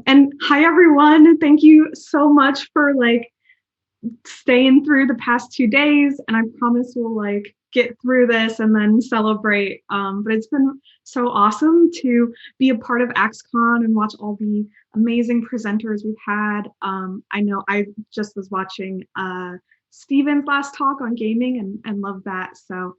And hi everyone. Thank you so much for staying through the past 2 days. And I promise we'll get through this and then celebrate. But it's been so awesome to be a part of AxCon and watch all the amazing presenters we've had. I know I just was watching Steven's last talk on gaming and love that. So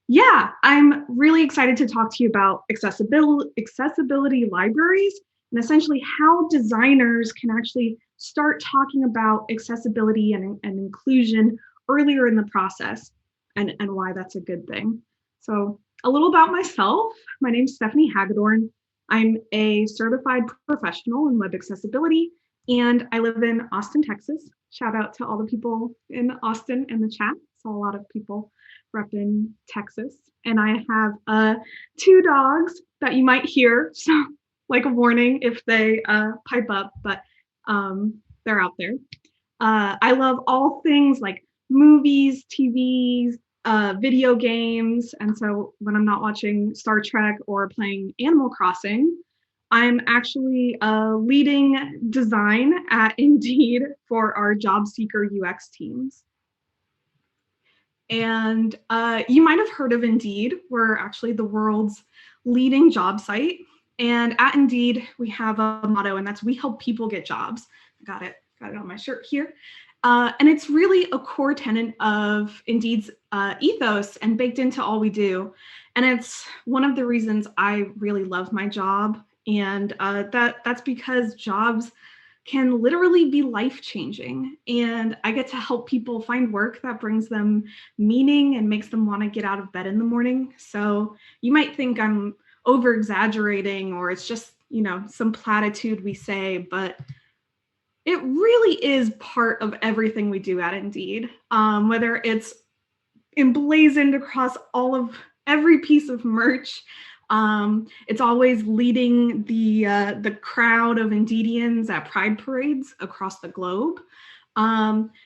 yeah, I'm really excited to talk to you about accessibility libraries and essentially how designers can actually start talking about accessibility and inclusion earlier in the process and why that's a good thing. So a little about myself. My name's Stephanie Hagadorn. I'm a certified professional in web accessibility, and I live in Austin, Texas. Shout out to all the people in Austin in the chat. Saw a lot of people repping Texas. And I have two dogs that you might hear. So like a warning if they pipe up, but they're out there. I love all things like movies, TVs, video games. And so when I'm not watching Star Trek or playing Animal Crossing, I'm actually leading design at Indeed for our job seeker UX teams. And you might have heard of Indeed. We're actually the world's leading job site. And at Indeed, we have a motto, and that's "We help people get jobs." I got it on my shirt here. And it's really a core tenet of Indeed's ethos and baked into all we do. And it's one of the reasons I really love my job. And that's because jobs can literally be life-changing. And I get to help people find work that brings them meaning and makes them want to get out of bed in the morning. So you might think I'm over-exaggerating or it's just, some platitude we say, but it really is part of everything we do at Indeed, whether it's emblazoned across every piece of merch. It's always leading the crowd of Indeedians at pride parades across the globe.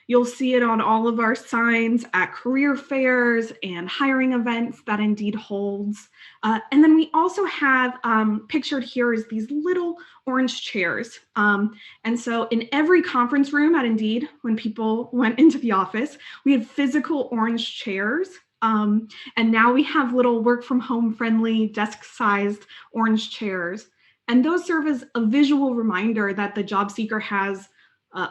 You'll see it on all of our signs at career fairs and hiring events that Indeed holds. And then we also have pictured here is these little orange chairs. And so in every conference room at Indeed, when people went into the office, we had physical orange chairs. And now we have little work from home friendly desk-sized orange chairs. And those serve as a visual reminder that the job seeker has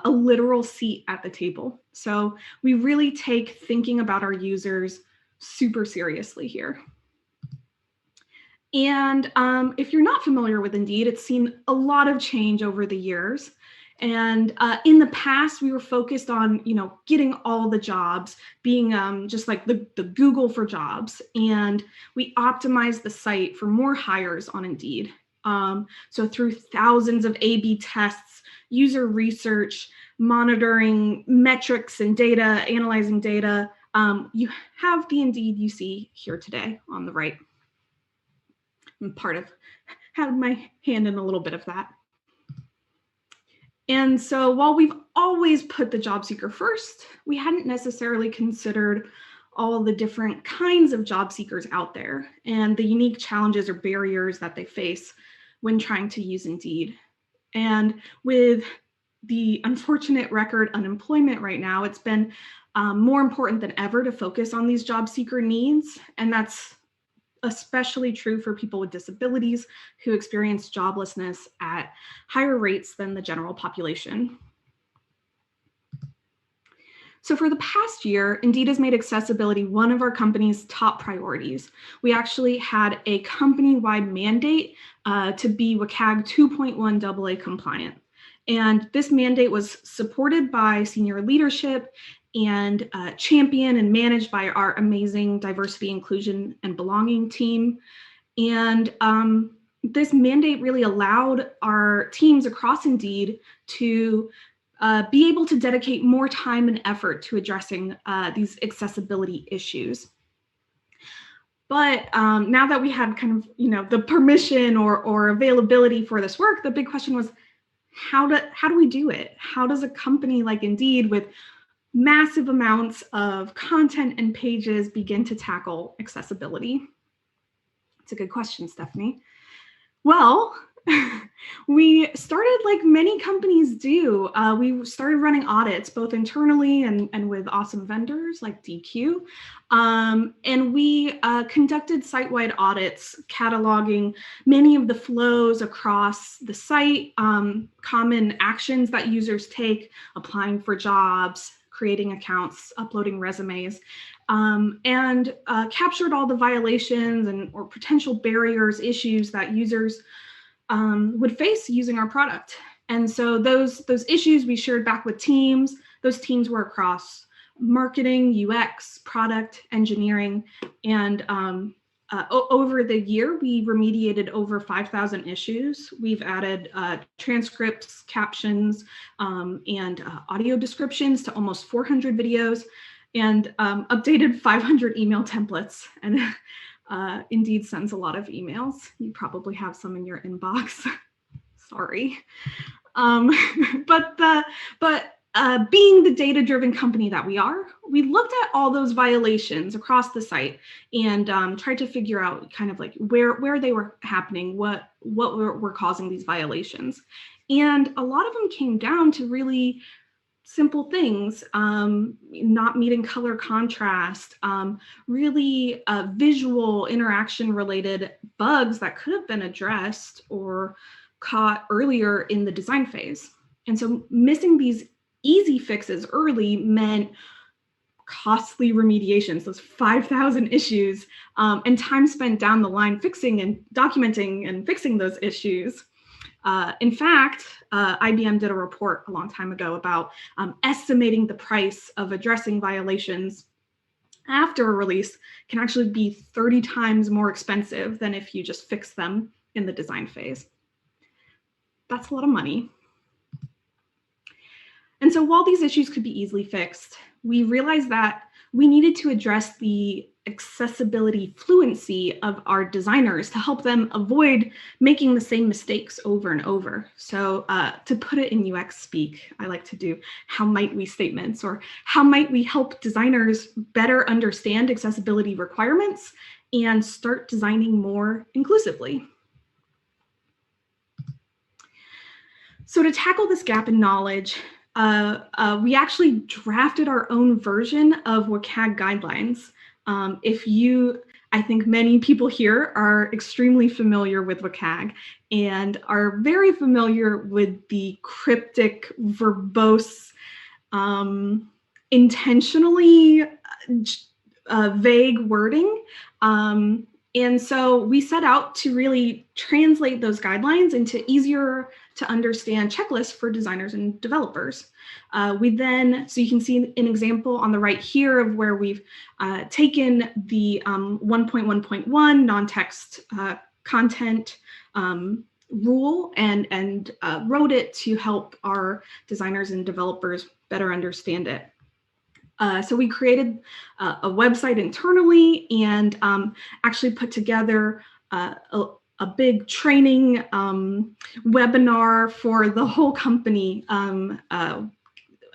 a literal seat at the table. So we really take thinking about our users super seriously here. And if you're not familiar with Indeed, it's seen a lot of change over the years. And in the past, we were focused on, getting all the jobs, being just like the Google for jobs. And we optimized the site for more hires on Indeed. So through thousands of A/B tests, user research, monitoring metrics and data, analyzing data, you have the Indeed you see here today on the right. I'm had my hand in a little bit of that. And so while we've always put the job seeker first, we hadn't necessarily considered all the different kinds of job seekers out there and the unique challenges or barriers that they face when trying to use Indeed. And with the unfortunate record unemployment right now, it's been more important than ever to focus on these job seeker needs. And that's especially true for people with disabilities who experience joblessness at higher rates than the general population. So for the past year, Indeed has made accessibility one of our company's top priorities. We actually had a company-wide mandate to be WCAG 2.1 AA compliant. And this mandate was supported by senior leadership and championed and managed by our amazing diversity, inclusion, and belonging team. And this mandate really allowed our teams across Indeed to be able to dedicate more time and effort to addressing these accessibility issues. But now that we had kind of, the permission or availability for this work, the big question was, how do we do it? How does a company like Indeed with massive amounts of content and pages begin to tackle accessibility? It's a good question, Stephanie. Well, We started like many companies do. We started running audits both internally and with awesome vendors like DQ. And we conducted site-wide audits, cataloging many of the flows across the site, common actions that users take, applying for jobs, creating accounts, uploading resumes, and captured all the violations and or potential barriers, issues that users would face using our product. And so those issues we shared back with teams. Those teams were across marketing, UX, product, engineering, and over the year, we remediated over 5,000 issues. We've added transcripts, captions, and audio descriptions to almost 400 videos, and updated 500 email templates. And Indeed sends a lot of emails. You probably have some in your inbox. Sorry. But being the data-driven company that we are, we looked at all those violations across the site and tried to figure out kind of like where they were happening, what were causing these violations. And a lot of them came down to really simple things, not meeting color contrast, really visual interaction related bugs that could have been addressed or caught earlier in the design phase. And so missing these easy fixes early meant costly remediations, those 5,000 issues, and time spent down the line fixing and documenting and fixing those issues. In fact, IBM did a report a long time ago about estimating the price of addressing violations after a release can actually be 30 times more expensive than if you just fix them in the design phase. That's a lot of money. And so while these issues could be easily fixed, we realized that we needed to address the accessibility fluency of our designers to help them avoid making the same mistakes over and over. So to put it in UX speak, I like to do how might we statements, or how might we help designers better understand accessibility requirements and start designing more inclusively. So to tackle this gap in knowledge, we actually drafted our own version of WCAG guidelines. I think many people here are extremely familiar with WCAG and are very familiar with the cryptic, verbose, intentionally vague wording. And so we set out to really translate those guidelines into easier to understand checklists for designers and developers. So you can see an example on the right here of where we've taken the 1.1.1 non-text content rule and wrote it to help our designers and developers better understand it. So we created a website internally and actually put together a big training webinar for the whole company.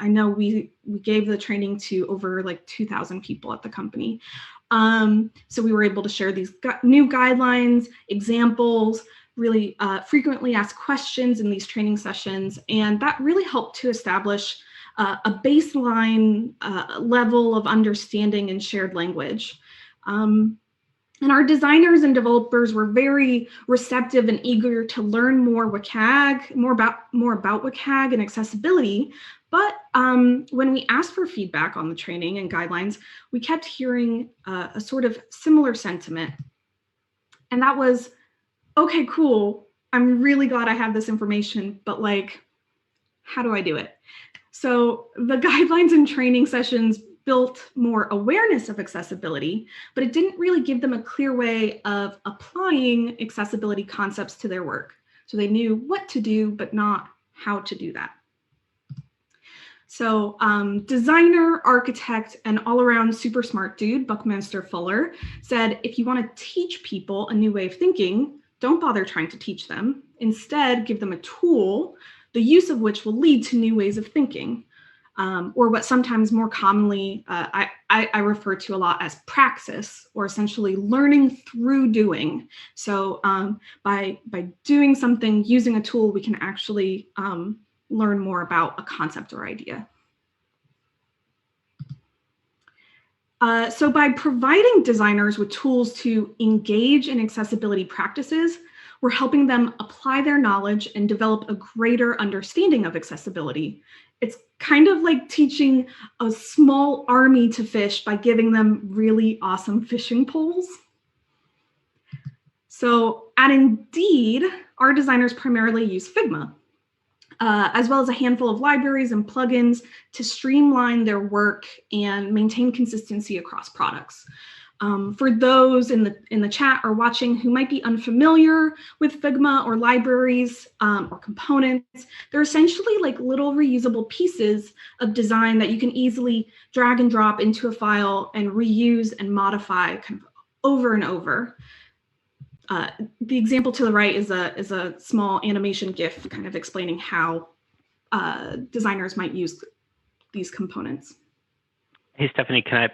I know we gave the training to over like 2,000 people at the company. So we were able to share these new guidelines, examples, really frequently asked questions in these training sessions. And that really helped to establish a baseline level of understanding and shared language. And our designers and developers were very receptive and eager to learn more WCAG, more about WCAG and accessibility. But when we asked for feedback on the training and guidelines, we kept hearing a sort of similar sentiment. And that was, okay, cool. I'm really glad I have this information, but like, how do I do it? So the guidelines and training sessions built more awareness of accessibility, but it didn't really give them a clear way of applying accessibility concepts to their work. So they knew what to do, but not how to do that. So designer, architect, and all-around super smart dude, Buckminster Fuller, said, if you want to teach people a new way of thinking, don't bother trying to teach them. Instead, give them a tool, the use of which will lead to new ways of thinking. or what sometimes more commonly I refer to a lot as praxis, or essentially learning through doing. So by doing something, using a tool, we can actually learn more about a concept or idea. So by providing designers with tools to engage in accessibility practices, we're helping them apply their knowledge and develop a greater understanding of accessibility. It's kind of like teaching a small army to fish by giving them really awesome fishing poles. So at Indeed, our designers primarily use Figma, as well as a handful of libraries and plugins to streamline their work and maintain consistency across products. For those in the chat or watching who might be unfamiliar with Figma or libraries or components, they're essentially like little reusable pieces of design that you can easily drag and drop into a file and reuse and modify kind of over and over. The example to the right is a small animation GIF kind of explaining how designers might use these components. Hey, Stephanie, can I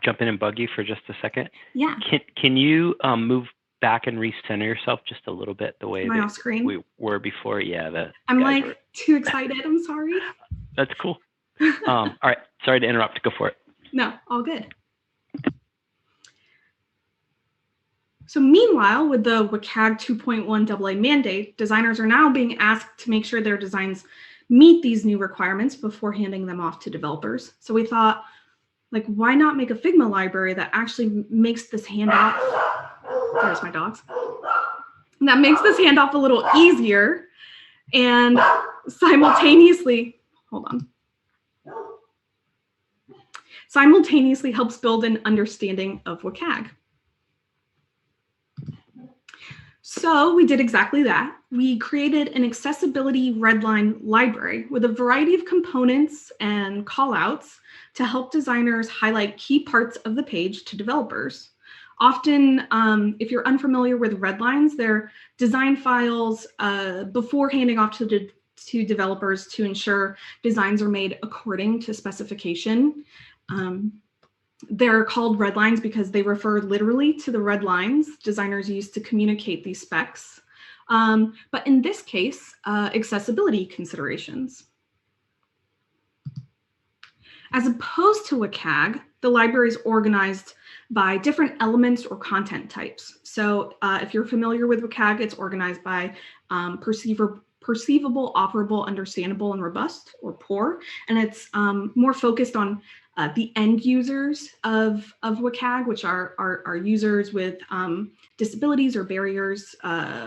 jump in and bug you for just a second? Yeah. Can you move back and recenter yourself just a little bit the way off screen? We were before? Yeah. I'm like too excited. I'm sorry. That's cool. All right. Sorry to interrupt. Go for it. No, all good. So meanwhile, with the WCAG 2.1 AA mandate, designers are now being asked to make sure their designs meet these new requirements before handing them off to developers. So we thought, like, why not make a Figma library that actually makes this handoff, there's my dogs, that makes this handoff a little easier and simultaneously, simultaneously helps build an understanding of WCAG. So we did exactly that. We created an accessibility redline library with a variety of components and callouts to help designers highlight key parts of the page to developers. Often, if you're unfamiliar with redlines, they're design files before handing off to developers to ensure designs are made according to specification. They're called red lines because they refer literally to the red lines designers use to communicate these specs. But in this case, accessibility considerations. As opposed to WCAG, the library is organized by different elements or content types. So if you're familiar with WCAG, it's organized by perceivable, operable, understandable, and robust, or POUR. And it's more focused on the end users of WCAG, which are users with disabilities or barriers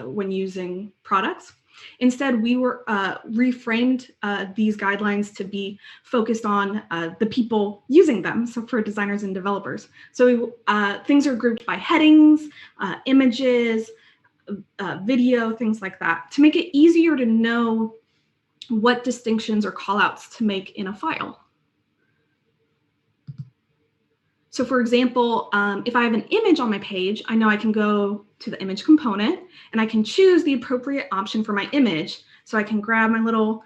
when using products. Instead, we were reframed these guidelines to be focused on the people using them, so for designers and developers. So things are grouped by headings, images, video, things like that, to make it easier to know what distinctions or callouts to make in a file. So for example, if I have an image on my page, I know I can go to the image component and I can choose the appropriate option for my image. So I can grab my little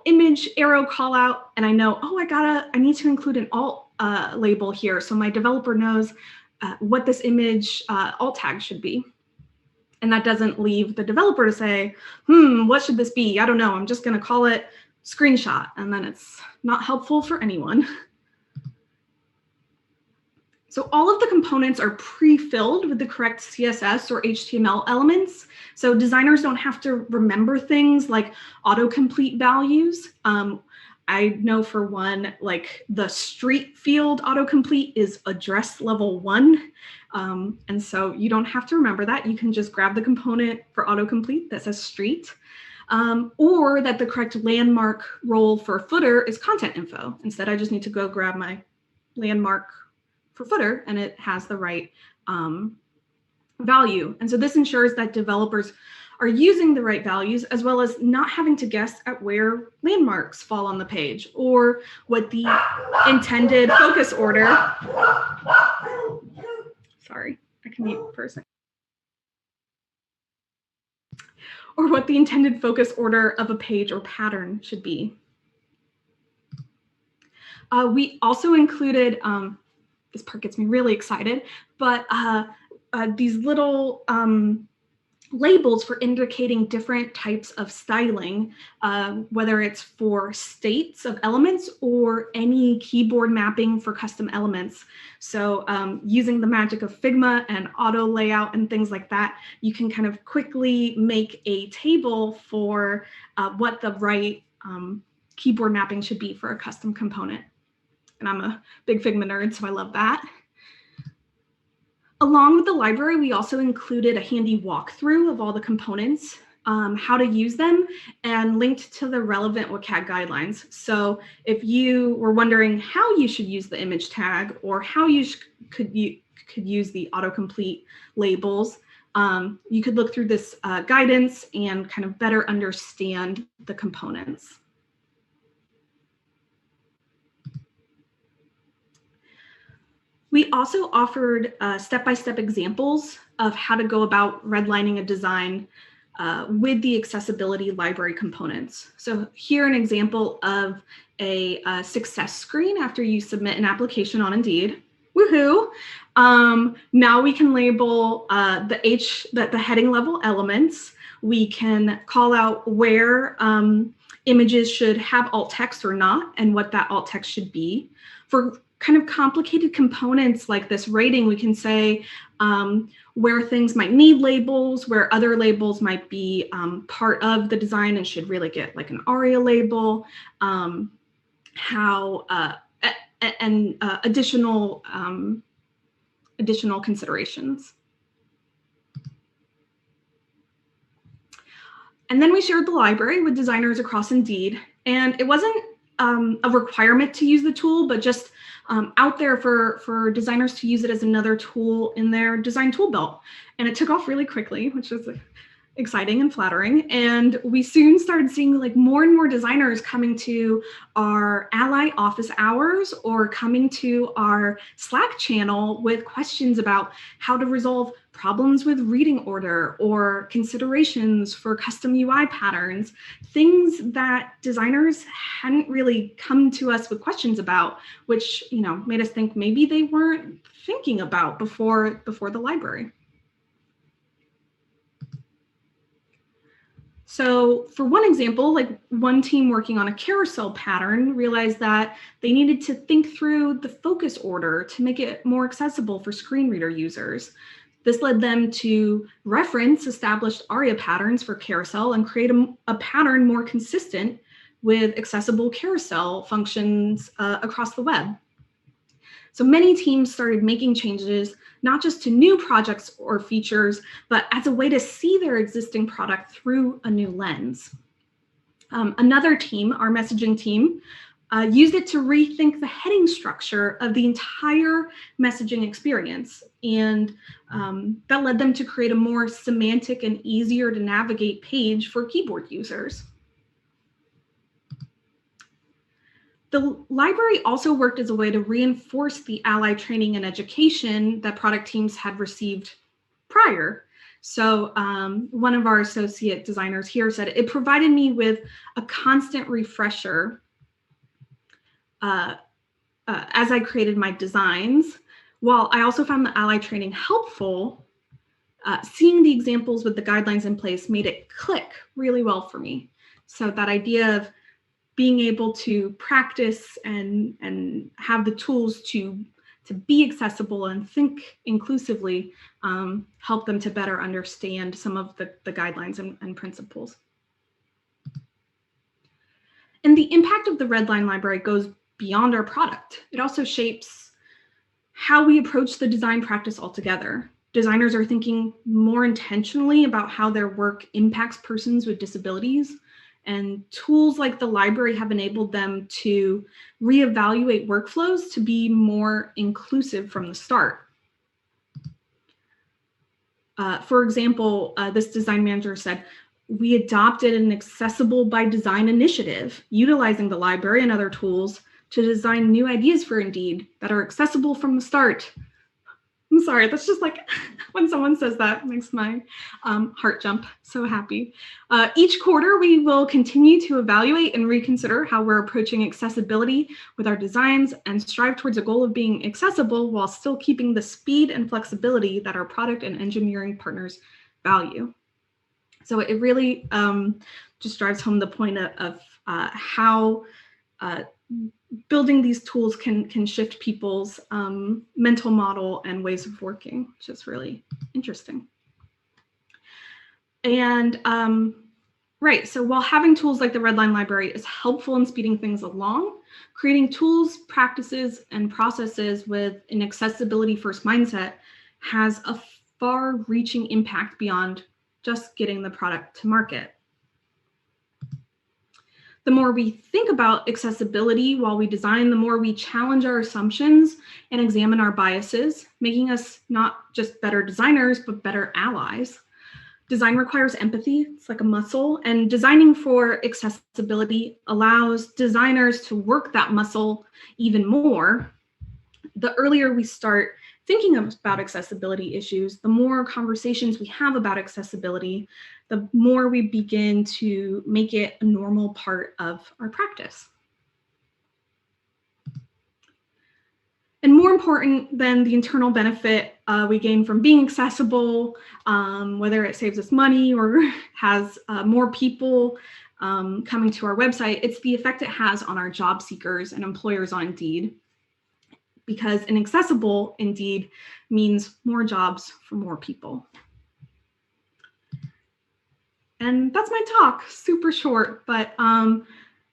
image arrow call out, and I know, oh, I need to include an alt label here so my developer knows what this image alt tag should be. And that doesn't leave the developer to say, what should this be? I don't know, I'm just gonna call it screenshot, and then it's not helpful for anyone. So all of the components are pre-filled with the correct CSS or HTML elements. So designers don't have to remember things like autocomplete values. I know for one, like the street field autocomplete is address level 1. And so you don't have to remember that. You can just grab the component for autocomplete that says street. Or that the correct landmark role for footer is content info. Instead, I just need to go grab my landmark for footer and it has the right value. And so this ensures that developers are using the right values, as well as not having to guess at where landmarks fall on the page or what the intended focus order. Sorry, I can mute for a second. Or what the intended focus order of a page or pattern should be. We also included, this part gets me really excited, but these little labels for indicating different types of styling, whether it's for states of elements or any keyboard mapping for custom elements. So using the magic of Figma and auto layout and things like that, you can kind of quickly make a table for what the right keyboard mapping should be for a custom component. And I'm a big Figma nerd, so I love that. Along with the library, we also included a handy walkthrough of all the components, how to use them, and linked to the relevant WCAG guidelines. So if you were wondering how you should use the image tag or how you could use the autocomplete labels, you could look through this guidance and kind of better understand the components. We also offered step-by-step examples of how to go about redlining a design with the accessibility library components. So here an example of a success screen after you submit an application on Indeed. Woohoo! Now we can label the heading level elements. We can call out where images should have alt text or not and what that alt text should be. For kind of complicated components like this rating, we can say where things might need labels, where other labels might be part of the design and should really get like an ARIA label, additional considerations. And then we shared the library with designers across Indeed, and it wasn't a requirement to use the tool, but just out there for designers to use it as another tool in their design tool belt. And it took off really quickly, which was exciting and flattering. And we soon started seeing like more and more designers coming to our Ally office hours or coming to our Slack channel with questions about how to resolve problems with reading order or considerations for custom UI patterns, things that designers hadn't really come to us with questions about, which, you know, made us think maybe they weren't thinking about before the library. So for one example, like one team working on a carousel pattern realized that they needed to think through the focus order to make it more accessible for screen reader users. This led them to reference established ARIA patterns for carousel and create a pattern more consistent with accessible carousel functions across the web. So many teams started making changes, not just to new projects or features, but as a way to see their existing product through a new lens. Another team, our messaging team, used it to rethink the heading structure of the entire messaging experience. And that led them to create a more semantic and easier to navigate page for keyboard users. The library also worked as a way to reinforce the Ally training and education that product teams had received prior. So one of our associate designers here said, it provided me with a constant refresher as I created my designs. While I also found the Ally training helpful, seeing the examples with the guidelines in place made it click really well for me. So that idea of being able to practice and have the tools to be accessible and think inclusively help them to better understand some of the guidelines and principles. And the impact of the Redline library goes beyond our product. It also shapes how we approach the design practice altogether. Designers are thinking more intentionally about how their work impacts persons with disabilities. And tools like the library have enabled them to reevaluate workflows to be more inclusive from the start. For example, this design manager said, we adopted an accessible by design initiative, utilizing the library and other tools to design new ideas for Indeed that are accessible from the start. I'm I'm sorry, that's just like when someone says that, makes my heart jump. So happy. Each quarter, we will continue to evaluate and reconsider how we're approaching accessibility with our designs and strive towards a goal of being accessible while still keeping the speed and flexibility that our product and engineering partners value. So it really just drives home the point of how building these tools can shift people's mental model and ways of working, which is really interesting. And right, so while having tools like the Redline Library is helpful in speeding things along, creating tools, practices, and processes with an accessibility first mindset has a far-reaching impact beyond just getting the product to market. The more we think about accessibility while we design, the more we challenge our assumptions and examine our biases, making us not just better designers, but better allies. Design requires empathy, it's like a muscle, and designing for accessibility allows designers to work that muscle even more. The earlier we start thinking about accessibility issues, the more conversations we have about accessibility, the more we begin to make it a normal part of our practice. And more important than the internal benefit we gain from being accessible, whether it saves us money or has more people coming to our website, it's the effect it has on our job seekers and employers on Indeed. Because an accessible Indeed means more jobs for more people. And that's my talk, super short, but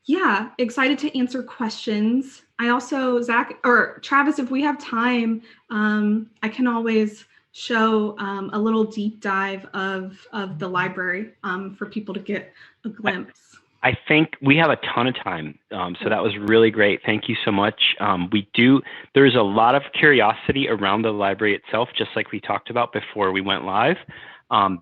yeah, excited to answer questions. I also, Zach or Travis, if we have time, I can always show a little deep dive of the library for people to get a glimpse. I think we have a ton of time, so that was really great. Thank you so much. There's a lot of curiosity around the library itself, just like we talked about before we went live.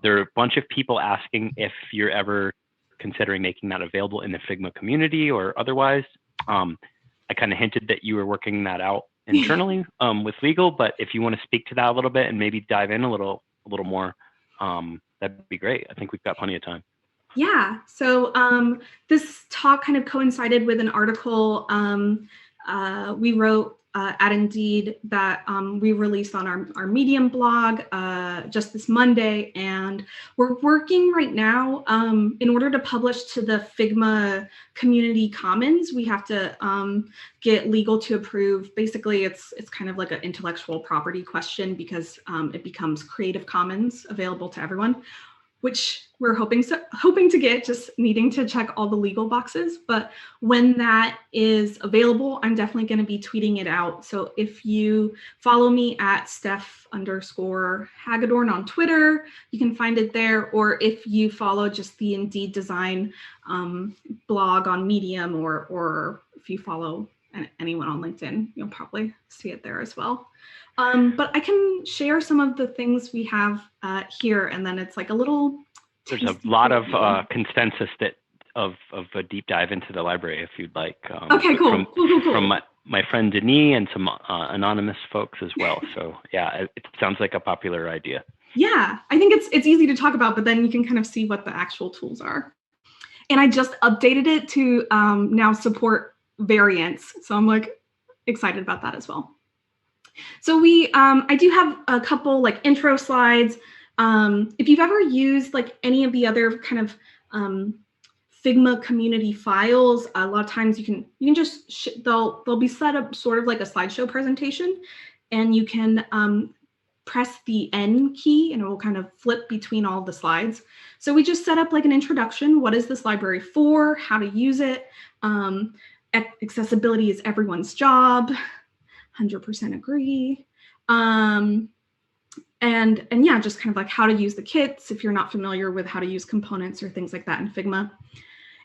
There are a bunch of people asking if you're ever considering making that available in the Figma community or otherwise. I kind of hinted that you were working that out internally with legal, but if you want to speak to that a little bit and maybe dive in a little more, that'd be great. I think we've got plenty of time. Yeah, so this talk kind of coincided with an article we wrote at Indeed that we released on our Medium blog just this Monday, and we're working right now in order to publish to the Figma Community Commons. We have to get legal to approve. Basically, it's kind of like an intellectual property question because it becomes Creative Commons available to everyone, which we're hoping to get, just needing to check all the legal boxes. But when that is available, I'm definitely going to be tweeting it out. So if you follow me at Steph_Hagadorn on Twitter, you can find it there. Or if you follow just the Indeed Design blog on Medium, or if you follow anyone on LinkedIn, you'll probably see it there as well. But I can share some of the things we have here, and then it's like a little. There's a lot of consensus of a deep dive into the library, if you'd like. Okay, cool. Cool. From my friend Denis and some anonymous folks as well. So yeah, it sounds like a popular idea. Yeah, I think it's easy to talk about, but then you can kind of see what the actual tools are. And I just updated it to now support variants, so I'm like excited about that as well. So I do have a couple like intro slides. If you've ever used like any of the other kind of Figma community files, a lot of times you can just they'll be set up sort of like a slideshow presentation, and you can press the N key and it will kind of flip between all the slides. So we just set up like an introduction. What is this library for? How to use it? Accessibility is everyone's job. 100% agree. And yeah, just kind of like how to use the kits if you're not familiar with how to use components or things like that in Figma.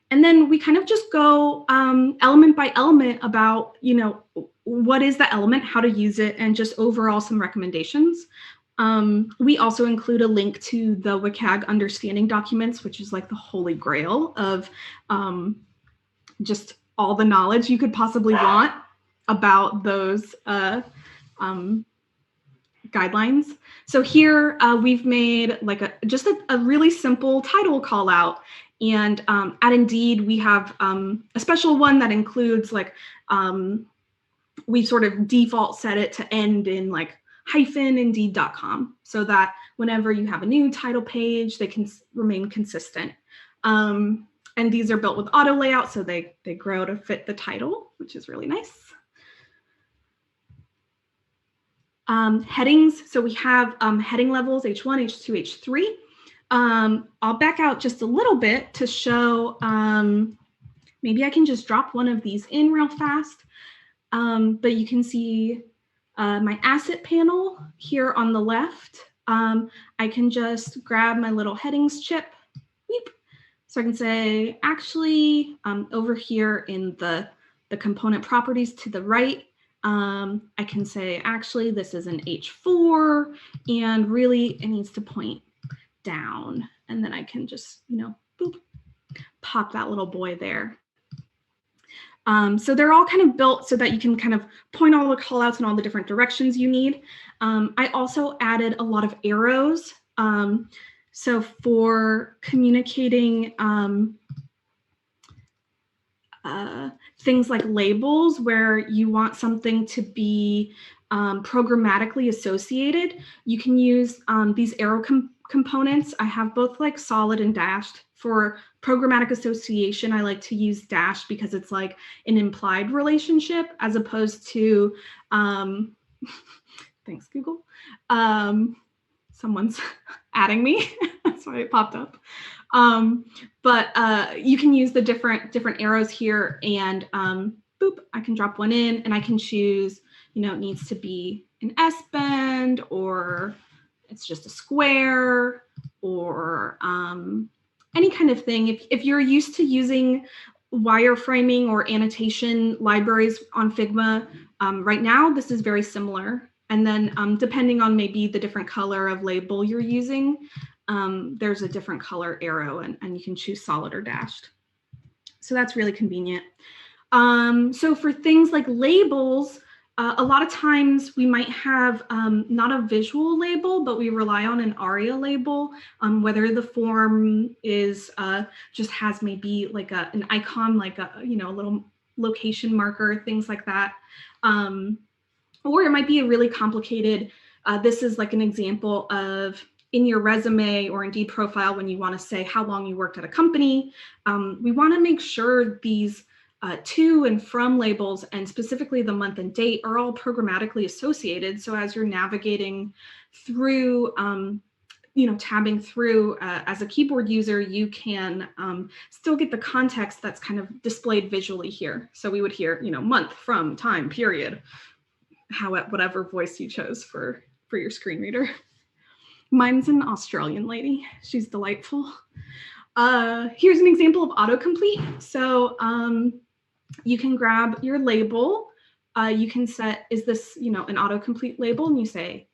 And then we kind of just go element by element about, what is the element, how to use it, and just overall some recommendations. We also include a link to the WCAG understanding documents, which is like the holy grail of just all the knowledge you could possibly want about those guidelines. So here we've made like just a really simple title call out. And at Indeed, we have a special one that includes like, we sort of default set it to end in like -indeed.com so that whenever you have a new title page, they can remain consistent. And these are built with auto layout, so they grow to fit the title, which is really nice. Headings, so we have heading levels, H1, H2, H3. I'll back out just a little bit to show, maybe I can just drop one of these in real fast. But you can see my asset panel here on the left. I can just grab my little headings chip, beep. So I can say, actually, over here in the component properties to the right, I can say, actually, this is an H4, and really it needs to point down. And then I can just, boop, pop that little boy there. So they're all kind of built so that you can kind of point all the callouts in all the different directions you need. I also added a lot of arrows. So for communicating things like labels, where you want something to be programmatically associated, you can use these arrow components. I have both like solid and dashed. For programmatic association, I like to use dash because it's like an implied relationship as opposed to, thanks Google, someone's adding me, that's why it popped up. But you can use the different arrows here, and boop, I can drop one in and I can choose, it needs to be an S-bend, or it's just a square, or any kind of thing. If you're used to using wireframing or annotation libraries on Figma, right now, this is very similar. And then depending on maybe the different color of label you're using, there's a different color arrow, and you can choose solid or dashed. So that's really convenient. So for things like labels, a lot of times we might have not a visual label, but we rely on an ARIA label, whether the form is just has maybe like an icon, like a little location marker, things like that. Or it might be a really complicated, this is like an example of in your resume or Indeed profile when you want to say how long you worked at a company. We want to make sure these to and from labels, and specifically the month and date, are all programmatically associated. So as you're navigating through, tabbing through as a keyboard user, you can still get the context that's kind of displayed visually here. So we would hear, month, from, time, period, whatever voice you chose for your screen reader. Mine's an Australian lady. She's delightful. Here's an example of autocomplete. So you can grab your label. You can set, is this, an autocomplete label? And you say,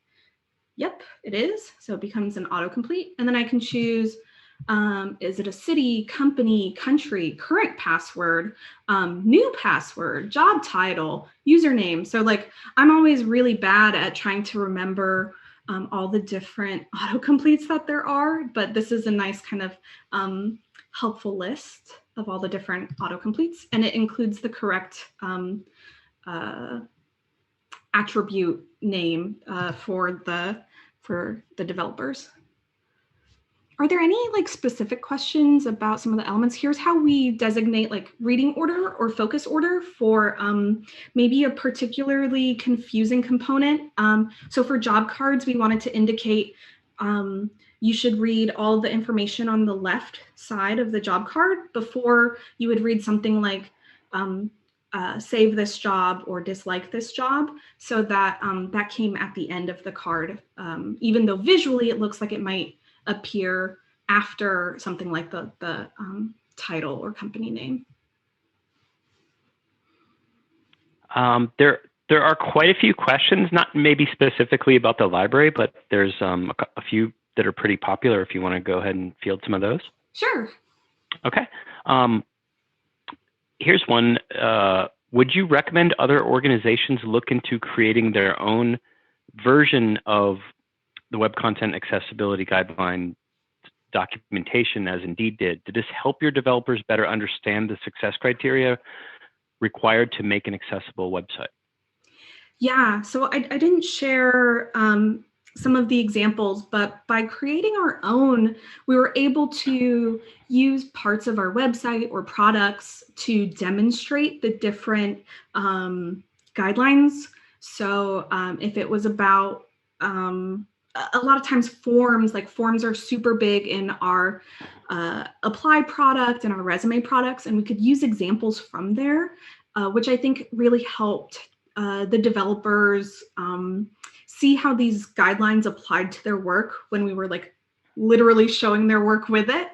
yep, it is. So it becomes an autocomplete. And then I can choose, is it a city, company, country, current password, new password, job title, username. So like, I'm always really bad at trying to remember all the different autocompletes that there are, but this is a nice kind of helpful list of all the different autocompletes, and it includes the correct attribute name for the developers. Are there any like specific questions about some of the elements? Here's how we designate like reading order or focus order for maybe a particularly confusing component. So for job cards, we wanted to indicate you should read all the information on the left side of the job card before you would read something like save this job or dislike this job, so that that came at the end of the card, even though visually it looks like it might appear after something like the title or company name. There are quite a few questions, not maybe specifically about the library, but there's a few that are pretty popular if you want to go ahead and field some of those. Sure. Okay. Here's one. Would you recommend other organizations look into creating their own version of the Web Content Accessibility Guideline documentation as Indeed did this help your developers better understand the success criteria required to make an accessible website? Yeah, so I didn't share some of the examples, but by creating our own, we were able to use parts of our website or products to demonstrate the different guidelines. So if it was about, a lot of times forms are super big in our apply product and our resume products, and we could use examples from there, which I think really helped the developers see how these guidelines applied to their work when we were literally showing their work with it.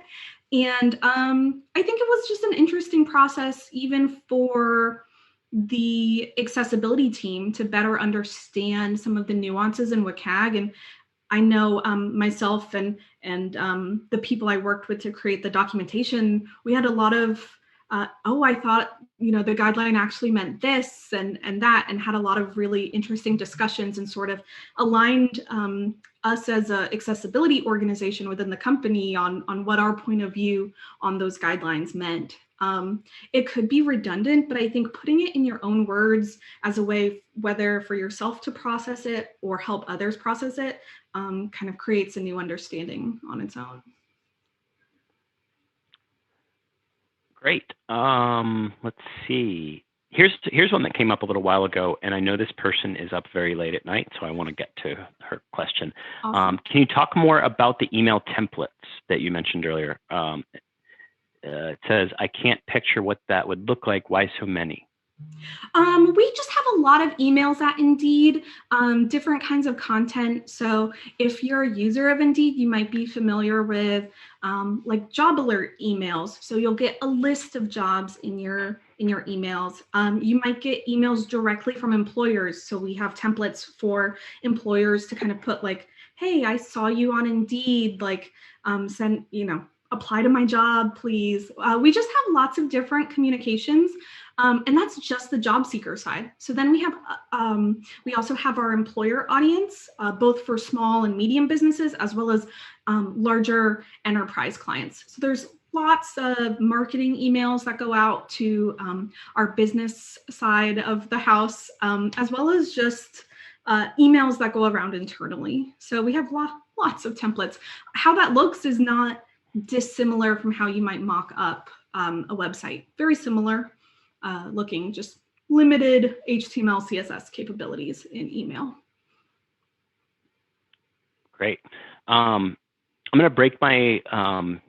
And I think it was just an interesting process, even for the accessibility team, to better understand some of the nuances in WCAG. And I know myself and the people I worked with to create the documentation, we had a lot of I thought, the guideline actually meant this and that, and had a lot of really interesting discussions and sort of aligned us as an accessibility organization within the company on what our point of view on those guidelines meant. It could be redundant, but I think putting it in your own words as a way, whether for yourself to process it or help others process it, kind of creates a new understanding on its own. Great. Let's see. Here's one that came up a little while ago, and I know this person is up very late at night, so I want to get to her question. Awesome. Can you talk more about the email templates that you mentioned earlier? It says, I can't picture what that would look like. Why so many? We just have a lot of emails at Indeed, different kinds of content. So if you're a user of Indeed, you might be familiar with job alert emails. So you'll get a list of jobs in your emails. You might get emails directly from employers. So we have templates for employers to kind of put hey, I saw you on Indeed, send, apply to my job, please. We just have lots of different communications. And that's just the job seeker side. So then we also have our employer audience, both for small and medium businesses, as well as larger enterprise clients. So there's lots of marketing emails that go out to our business side of the house, as well as just emails that go around internally. So we have lots of templates. How that looks is not dissimilar from how you might mock up a website. Very similar looking, just limited HTML, CSS capabilities in email. Great. I'm going to break my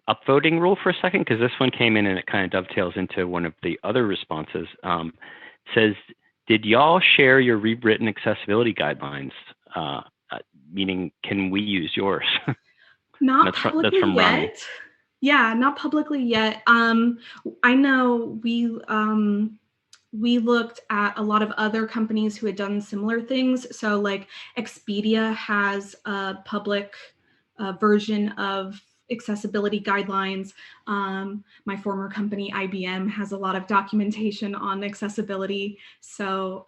upvoting rule for a second, because this one came in and it kind of dovetails into one of the other responses. It says, did y'all share your rewritten accessibility guidelines? Meaning, can we use yours? Not publicly yet. Ronnie. Yeah, not publicly yet. I know we looked at a lot of other companies who had done similar things. So Expedia has a public version of accessibility guidelines. My former company, IBM, has a lot of documentation on accessibility. So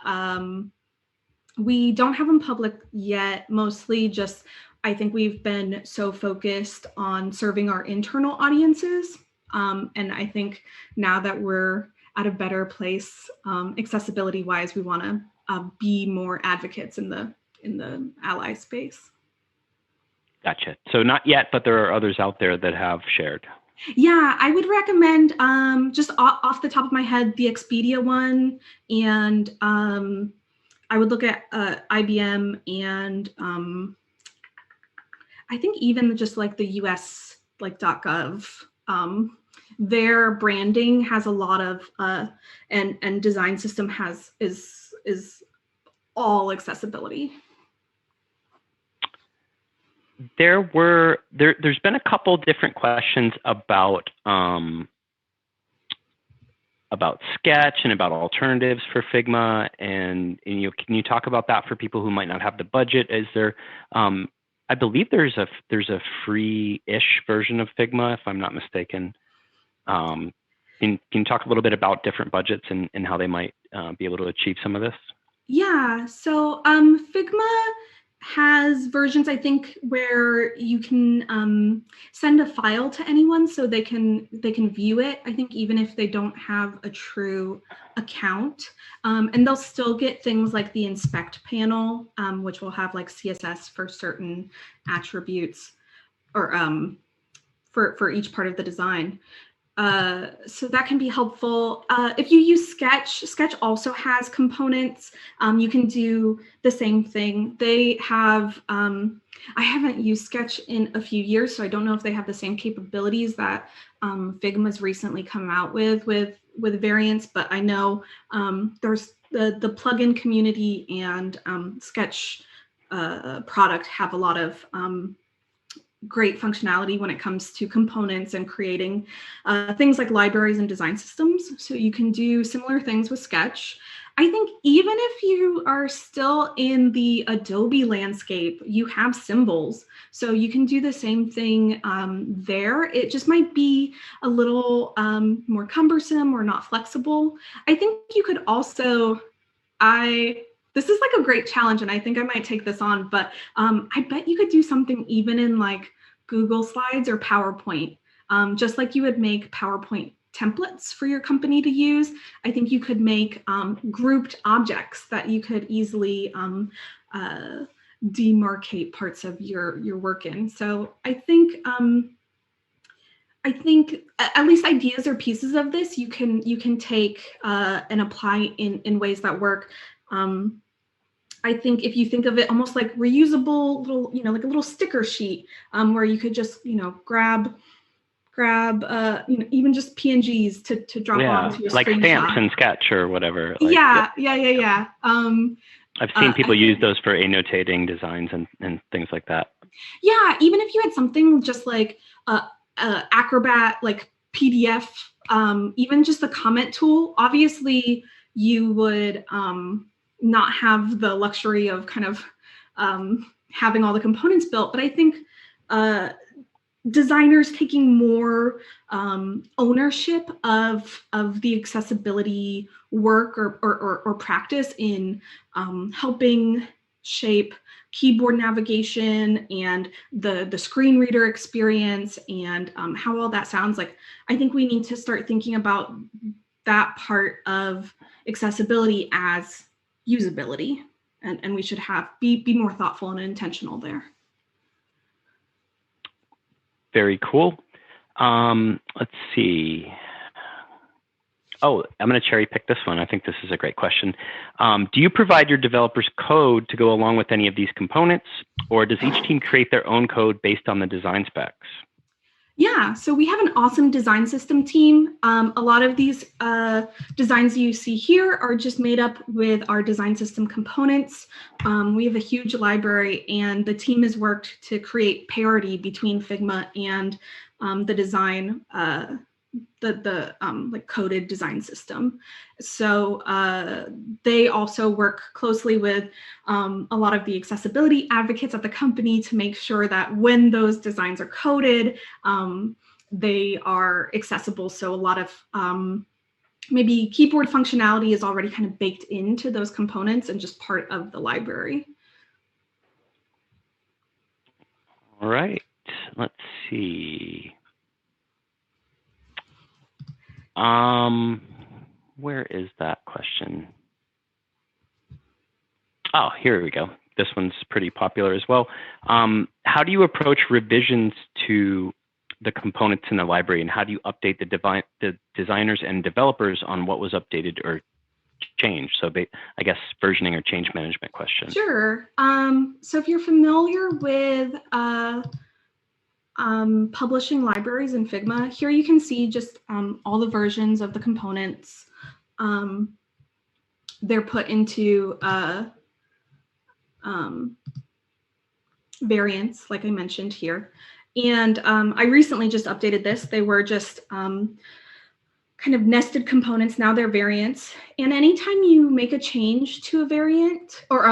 we don't have them public yet, mostly just, I think we've been so focused on serving our internal audiences. And I think now that we're at a better place, accessibility wise, we want to be more advocates in the ally space. Gotcha. So not yet, but there are others out there that have shared. Yeah, I would recommend, just off the top of my head, the Expedia one, and I would look at IBM and I think even just the US .gov. Their branding has a lot of and design system is all accessibility. There's been a couple different questions about Sketch and about alternatives for Figma, and can you talk about that for people who might not have the budget? Is there I believe there's a free-ish version of Figma, if I'm not mistaken. Can you talk a little bit about different budgets and how they might be able to achieve some of this? Yeah, so Figma has versions, I think, where you can send a file to anyone so they can view it. I think even if they don't have a true account, and they'll still get things like the inspect panel, which will have like CSS for certain attributes or for each part of the design. So that can be helpful. If you use Sketch, Sketch also has components. You can do the same thing. They have, I haven't used Sketch in a few years, so I don't know if they have the same capabilities that Figma's recently come out with variants, but I know there's the plugin community and Sketch product have a lot of great functionality when it comes to components and creating things like libraries and design systems. So you can do similar things with Sketch. I think even if you are still in the Adobe landscape, you have symbols. So you can do the same thing there. It just might be a little more cumbersome or not flexible. I think you could also, this is like a great challenge, and I think I might take this on, but I bet you could do something even in like Google Slides or PowerPoint, just like you would make PowerPoint templates for your company to use. I think you could make grouped objects that you could easily demarcate parts of your work in. So I think at least ideas or pieces of this you can take and apply in ways that work. I think if you think of it almost like reusable little, like a little sticker sheet where you could just, grab, even just PNGs to drop onto your like screenshot. stamps in Sketch or whatever. Like, yeah. I've seen people use those for annotating designs and things like that. Yeah, even if you had something just like Acrobat, like PDF, even just the comment tool, obviously you would not have the luxury of kind of having all the components built, but I think designers taking more ownership of the accessibility work or practice in helping shape keyboard navigation and the screen reader experience and how all that sounds like. I think we need to start thinking about that part of accessibility as usability, and we should be more thoughtful and intentional there. Very cool. Let's see. Oh, I'm going to cherry pick this one. I think this is a great question. Do you provide your developers code to go along with any of these components, or does each team create their own code based on the design specs? Yeah, so we have an awesome design system team. A lot of these designs you see here are just made up with our design system components. We have a huge library, and the team has worked to create parity between Figma and the design, like coded design system. So they also work closely with a lot of the accessibility advocates at the company to make sure that when those designs are coded, they are accessible. So a lot of maybe keyboard functionality is already kind of baked into those components and just part of the library. All right, let's see. Where is that question? Oh, here we go. This one's pretty popular as well. How do you approach revisions to the components in the library, and how do you update the designers and developers on what was updated or changed? So I guess versioning or change management question. Sure. So if you're familiar with publishing libraries in Figma, here you can see just all the versions of the components. They're put into variants, like I mentioned here. And I recently just updated this. They were just kind of nested components. Now they're variants. And anytime you make a change to a variant, or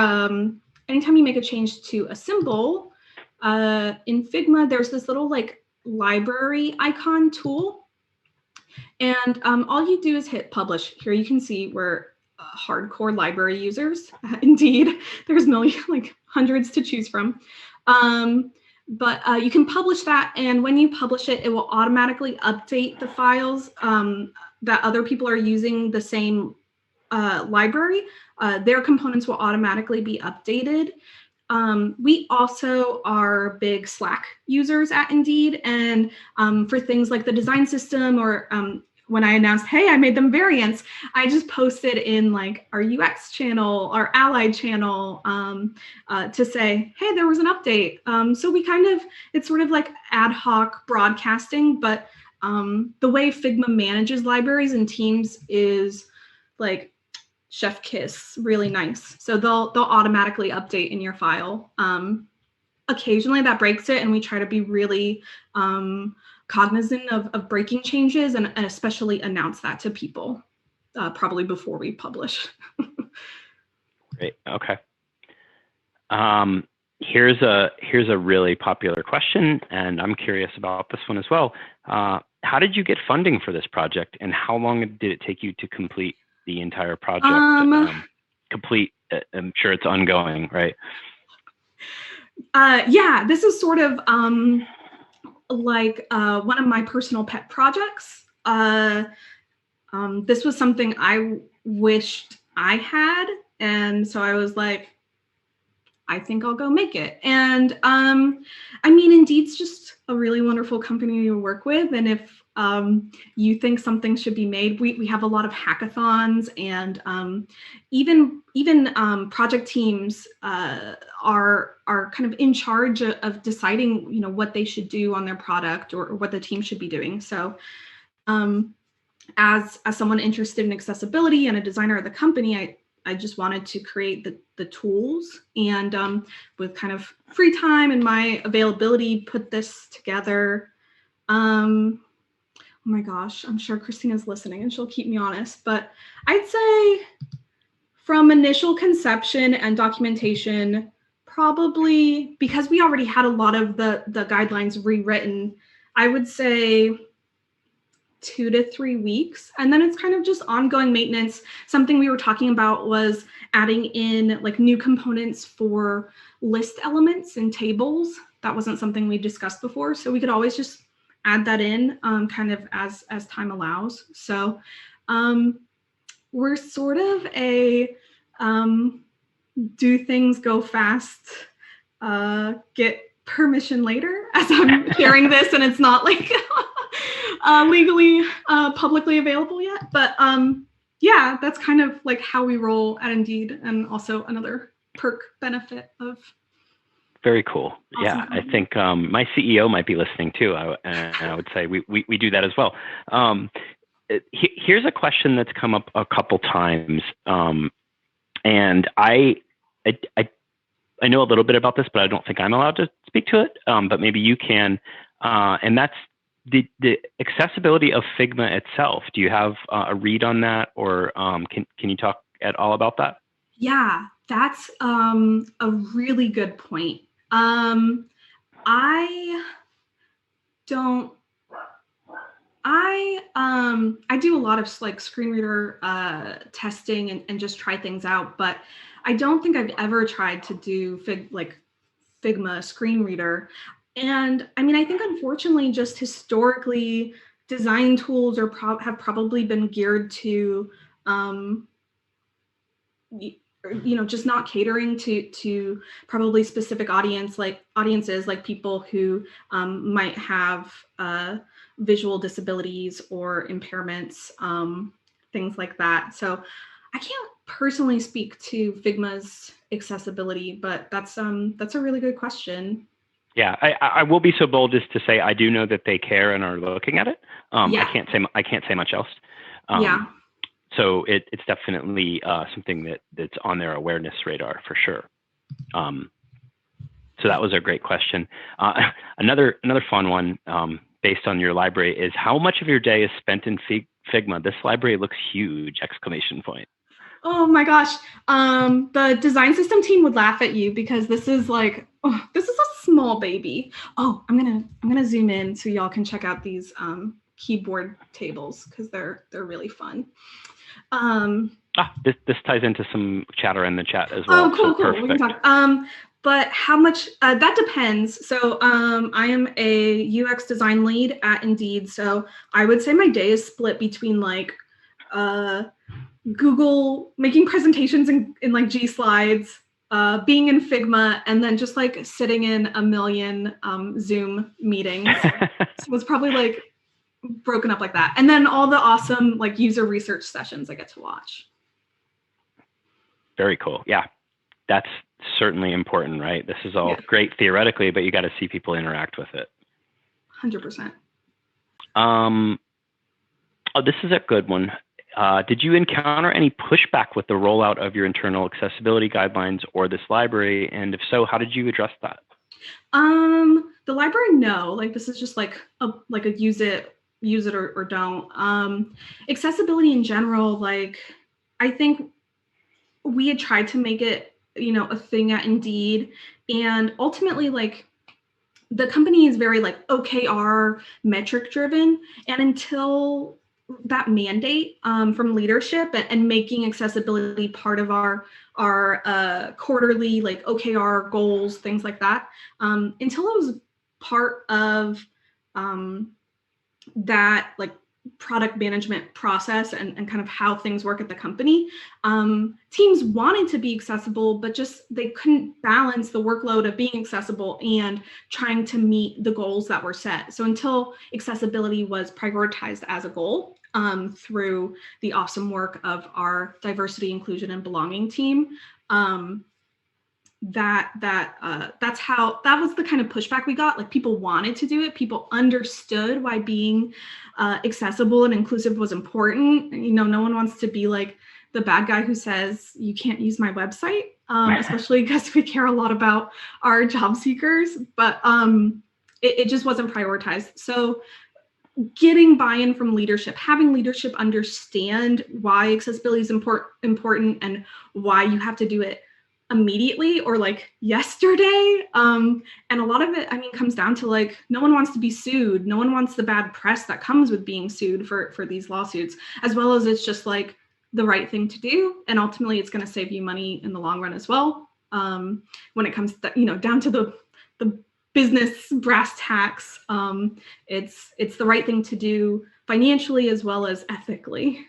anytime you make a change to a symbol, in Figma, there's this little like library icon tool. And all you do is hit publish. Here you can see where hardcore library users. Indeed, there's hundreds to choose from. But you can publish that, and when you publish it, it will automatically update the files that other people are using the same library. Their components will automatically be updated. We also are big Slack users at Indeed, and for things like the design system, or when I announced, hey, I made them variants, I just posted in like our UX channel, our Allied channel, to say, hey, there was an update. So we it's sort of like ad hoc broadcasting, but the way Figma manages libraries and teams is like chef kiss, really nice. So they'll automatically update in your file. Occasionally that breaks it, and we try to be really cognizant of breaking changes, and especially announce that to people probably before we publish. Great. Okay. Here's a really popular question, and I'm curious about this one as well. How did you get funding for this project, and how long did it take you to complete the entire project? Complete, I'm sure it's ongoing, right? Yeah, this is sort of like one of my personal pet projects. This was something I wished I had, and so I was like, I think I'll go make it. And I mean, Indeed's just a really wonderful company to work with. And if you think something should be made, we have a lot of hackathons, and even project teams are kind of in charge of deciding, you know, what they should do on their product, or what the team should be doing. So as someone interested in accessibility and a designer of the company, I just wanted to create the tools, and with kind of free time and my availability, put this together. Oh my gosh, I'm sure Christina's listening and she'll keep me honest, but I'd say from initial conception and documentation, probably, because we already had a lot of the guidelines rewritten, I would say 2 to 3 weeks. And then it's kind of just ongoing maintenance. Something we were talking about was adding in like new components for list elements and tables. That wasn't something we discussed before. So we could always just add that in kind of as time allows. So we're sort of a do things go fast, get permission later, as I'm sharing this, and it's not like legally publicly available yet. But yeah, that's kind of like how we roll at Indeed, and also another perk benefit of. Very cool. Awesome. Yeah, I think my CEO might be listening too. And I would say we do that as well. Here's a question that's come up a couple times, and I know a little bit about this, but I don't think I'm allowed to speak to it. But maybe you can, and that's the accessibility of Figma itself. Do you have a read on that, or can you talk at all about that? Yeah, that's a really good point. I do a lot of like screen reader testing and just try things out, but I don't think I've ever tried to do Figma screen reader. And I mean, I think unfortunately, just historically, design tools have probably been geared to just not catering to probably specific audiences, like people who might have visual disabilities or impairments, things like that. So I can't personally speak to Figma's accessibility, but that's a really good question. Yeah, I will be so bold as to say I do know that they care and are looking at it. Yeah. I can't say much else. Yeah. So it's definitely something that's on their awareness radar for sure. So that was a great question. Another fun one based on your library is, how much of your day is spent in Figma? This library looks huge! ! Oh my gosh. The design system team would laugh at you, because this is a small baby. Oh, I'm gonna zoom in so y'all can check out these keyboard tables because they're really fun. This ties into some chatter in the chat as well. Oh, cool. Perfect. We can talk. But how much, that depends. So I am a UX design lead at Indeed. So I would say my day is split between like Google, making presentations in like G Slides, being in Figma, and then just like sitting in a million Zoom meetings. So it's probably like broken up like that. And then all the awesome like user research sessions I get to watch. Very cool. Yeah, that's certainly important, right? This is all great theoretically, but you got to see people interact with it. 100%. Oh, this is a good one. Did you encounter any pushback with the rollout of your internal accessibility guidelines or this library? And if so, how did you address that? The library, no. Like this is just like a use it or don't. Accessibility in general, like I think we had tried to make it, a thing at Indeed, and ultimately like the company is very like OKR metric driven, and until that mandate from leadership and making accessibility part of our quarterly like OKR goals, things like that, until it was part of that like product management process and kind of how things work at the company, teams wanted to be accessible, but just they couldn't balance the workload of being accessible and trying to meet the goals that were set. So until accessibility was prioritized as a goal through the awesome work of our diversity, inclusion, and belonging team, that was the kind of pushback we got. Like people wanted to do it. People understood why being accessible and inclusive was important. No one wants to be like the bad guy who says you can't use my website, especially because we care a lot about our job seekers, but it just wasn't prioritized. So getting buy-in from leadership, having leadership understand why accessibility is important and why you have to do it immediately or like yesterday. And a lot of it, comes down to like, no one wants to be sued. No one wants the bad press that comes with being sued for these lawsuits, as well as it's just like the right thing to do. And ultimately it's going to save you money in the long run as well. When it comes to, down to the business brass tacks, it's the right thing to do financially as well as ethically.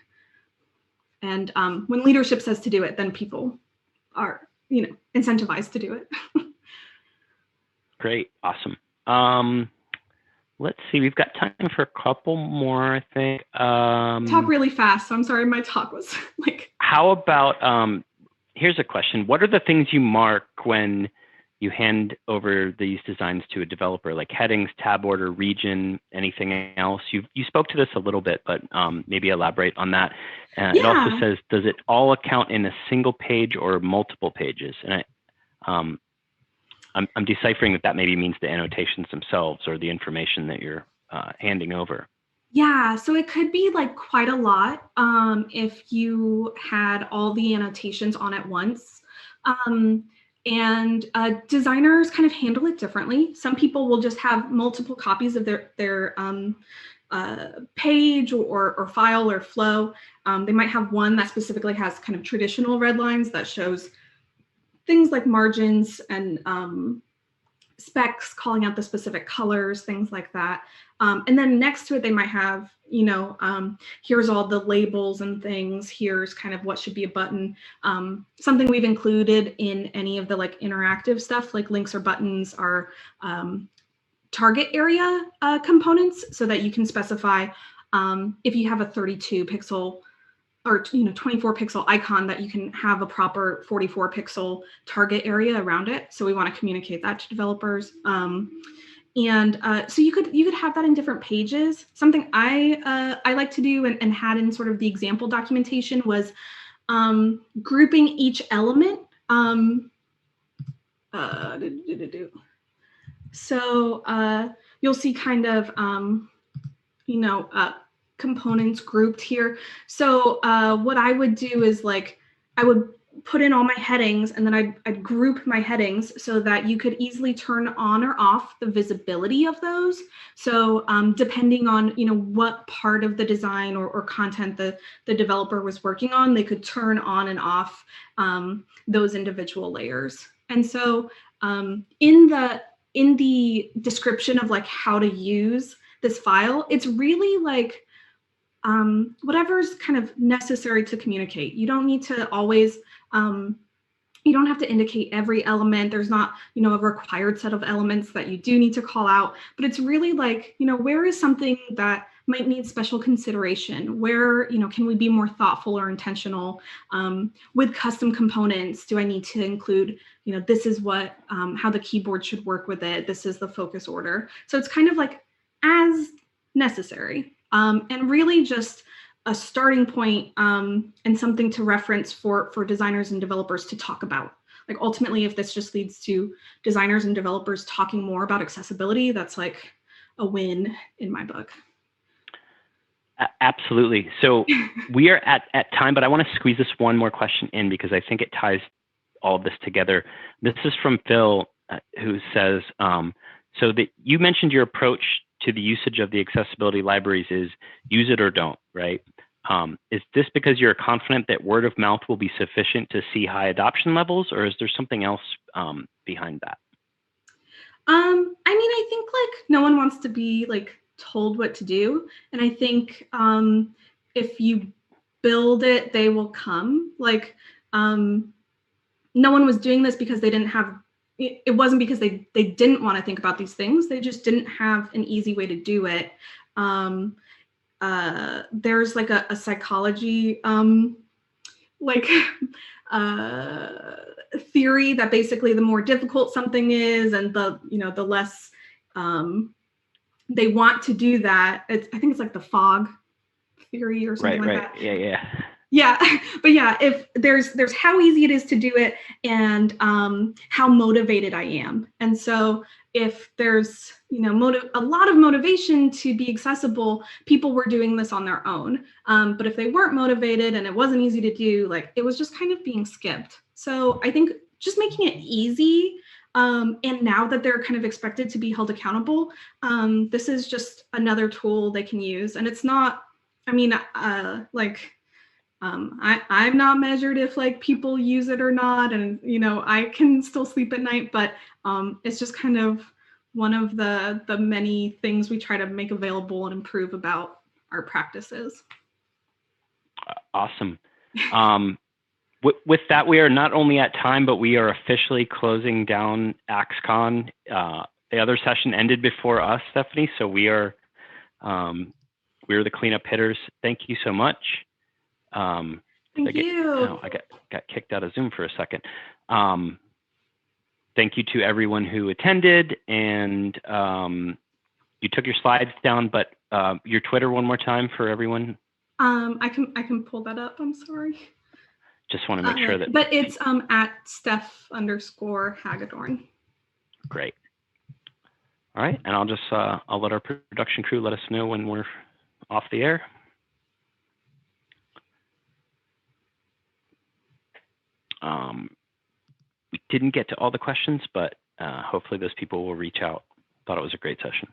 And when leadership says to do it, then people are incentivized to do it. Great. Awesome. Let's see, we've got time for a couple more, I think. Talk really fast, so I'm sorry my talk was like... How about, here's a question. What are the things you mark when you hand over these designs to a developer, like headings, tab order, region, anything else? You spoke to this a little bit, but maybe elaborate on that. It also says, does it all account in a single page or multiple pages? And I'm deciphering that maybe means the annotations themselves or the information that you're handing over. Yeah, so it could be like quite a lot if you had all the annotations on at once. And designers kind of handle it differently. Some people will just have multiple copies of their page or file or flow. They might have one that specifically has kind of traditional red lines that shows things like margins and specs, calling out the specific colors, things like that. And then next to it, they might have, here's all the labels and things. Here's kind of what should be a button. Something we've included in any of the like interactive stuff, like links or buttons, are target area components, so that you can specify if you have a 32 pixel or 24 pixel icon, that you can have a proper 44 pixel target area around it. So we want to communicate that to developers. So you could have that in different pages. Something I like to do and had in sort of the example documentation was grouping each element. So you'll see kind of components grouped here. So what I would do is like I would put in all my headings, and then I'd group my headings so that you could easily turn on or off the visibility of those. So depending on what part of the design or content the developer was working on, they could turn on and off those individual layers. And so in the description of like how to use this file, it's really like whatever's kind of necessary to communicate. You don't need to always, you don't have to indicate every element. There's not, a required set of elements that you do need to call out, but it's really like, where is something that might need special consideration? Where, can we be more thoughtful or intentional with custom components? Do I need to include, this is what, how the keyboard should work with it. This is the focus order. So it's kind of like as necessary. And really just a starting point and something to reference for designers and developers to talk about. Like ultimately, if this just leads to designers and developers talking more about accessibility, that's like a win in my book. Absolutely. So we are at time, but I want to squeeze this one more question in because I think it ties all of this together. This is from Phil, who says, so that you mentioned your approach to the usage of the accessibility libraries is use it or don't, right? Is this because you're confident that word of mouth will be sufficient to see high adoption levels, or is there something else behind that? I mean, I think like no one wants to be like told what to do. And I think if you build it, they will come. Like no one was doing this because they didn't have, it wasn't because they didn't want to think about these things. They just didn't have an easy way to do it. There's like a psychology like theory that basically the more difficult something is and the the less they want to do that. I think it's like the fog theory or something like that. Yeah, but yeah, if there's how easy it is to do it and how motivated I am. And so if there's a lot of motivation to be accessible, people were doing this on their own. But if they weren't motivated and it wasn't easy to do, like it was just kind of being skipped. So I think just making it easy, and now that they're kind of expected to be held accountable, this is just another tool they can use. And it's not, I mean, like I'm not measured if like people use it or not, and I can still sleep at night, but it's just kind of one of the many things we try to make available and improve about our practices. Awesome. With that, we are not only at time, but we are officially closing down AxCon. The other session ended before us, Stephanie, so we're the cleanup hitters. Thank you so much. Thank you. Oh, I got kicked out of Zoom for a second. Thank you to everyone who attended, and you took your slides down, but your Twitter one more time for everyone. I can pull that up. I'm sorry. Just want to make sure that. But it's at Steph_Hagadorn. Great. All right, and I'll let our production crew let us know when we're off the air. We didn't get to all the questions, but hopefully those people will reach out. Thought it was a great session.